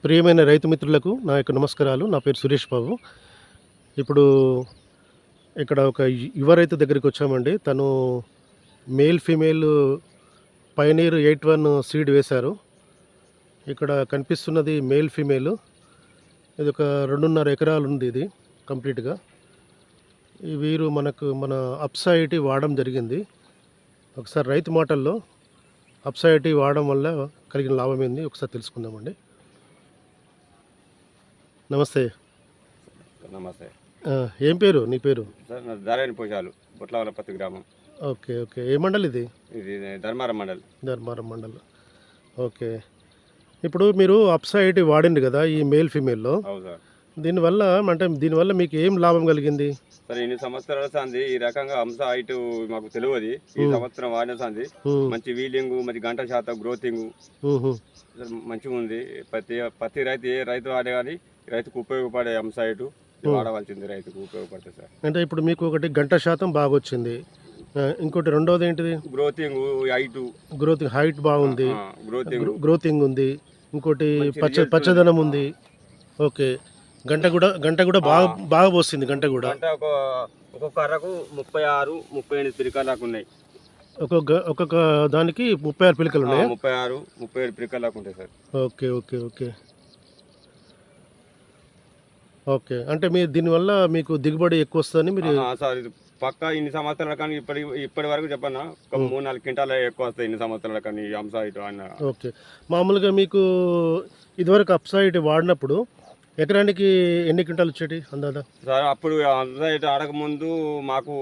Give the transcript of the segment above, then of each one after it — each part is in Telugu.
ప్రియమైన రైతు మిత్రులకు నా యొక్క నమస్కారాలు. నా పేరు సురేష్ బాబు. ఇప్పుడు ఇక్కడ ఒక యువ రైతు దగ్గరికి వచ్చామండి. తను మేల్, ఫీమేల్ పయనీర్ 81 సీడ్ వేశారు. ఇక్కడ కనిపిస్తున్నది మేల్, ఫీమేల్. ఇది ఒక 2.5 ఎకరాలు ఉంది ఇది కంప్లీట్గా. వీరు మన అప్సైటీ వాడడం జరిగింది. ఒకసారి రైతు మాటల్లో అప్సైటీ వాడడం వల్ల కలిగిన లాభం ఏంది ఒకసారి తెలుసుకుందామండి. నమస్తే. నమస్తే. ఏం పేరు నీ పేరు? సార్ నా దారాయణ పోషాలు బొట్లవలపత్తి గ్రామం. Okay okay. ఏ మండల్ ఇది? ఇది ధర్మారం మండల్. ధర్మారం మండల్. ఓకే. ఇప్పుడు మీరు అప్సైటీ వాడింది కదా ఈ మేల్ ఫీమేల్లో. అవును సార్. దీనివల్ల మీకు ఏం లాభం కలిగింది? సరే ఇన్ని సంవత్సరాల సంది ఈ రకంగా అంశ హైట్ మాకు తెలియదు. ఈ సంవత్సరం వాడిన సంది మంచి వీలింగ్, మంచి గంట శాతం గ్రోతింగ్ మంచిగా ఉంది. ప్రతి రైతు ఏ రైతు వాడే కానీ రైతుకు ఉపయోగపడే అంశ హైట్ వాడవలసింది, రైతుకు ఉపయోగపడుతుంది సార్. అంటే ఇప్పుడు మీకు ఒకటి గంట శాతం బాగా వచ్చింది, ఇంకోటి రెండోది ఏంటిది? గ్రోతింగ్ హైట్ బాగుంది, గ్రోతింగ్ ఉంది, ఇంకోటి పచ్చదనం ఉంది. ఓకే. గంట కూడా బాగా పోస్తుంది. గంట కూడా ఒక్కొక్క అర్రకు 36-38 పిరికలు దాకా ఉన్నాయి. ఒక్కొక్క దానికి 36 పిలికలు ఉన్నాయి. 36-37 పిరికలు దాకా ఉంటాయి sir. Okay okay okay okay. అంటే మీరు దీనివల్ల మీకు దిగుబడి ఎక్కువ వస్తుందని మీరు సార్ పక్కా ఇన్ని సంవత్సరాల కానీ ఇప్పటి వరకు చెప్పన్నా 3-4 క్వింటాలు ఎక్కువ వస్తాయి ఇన్ని సంవత్సరాల కానీ అంశ హైట్ అన్న. ఓకే. మామూలుగా మీకు ఇదివరకు అప్సైట్ వాడినప్పుడు ఎకరానికి ఎన్ని క్వింటాలు వచ్చేటి అందాదా? సార్ అప్పుడు అంశ ఆడకముందు మాకు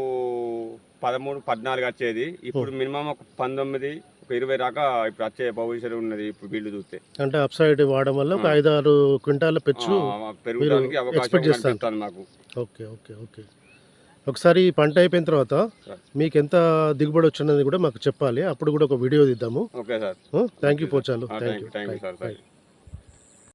13-14 వచ్చేది. ఇప్పుడు మినిమం ఒక 19-20 దాకా ఇప్పుడు వచ్చే భవిష్యత్తు ఉన్నది. ఇప్పుడు వీళ్ళు చూస్తే అంటే అప్సైట్ వాడడం వల్ల ఒక 5-6 క్వింటాల పెరుగుదలకి అవకాశం కనిపిస్తుంది మాకు. Okay okay okay. ఒకసారి పంట అయిపోయిన తర్వాత మీకు ఎంత దిగుబడి వచ్చినది కూడా మాకు చెప్పాలి. అప్పుడు కూడా ఒక వీడియో తీద్దాము. Okay sir. థ్యాంక్ యూ పోచాలు. Thank you sir.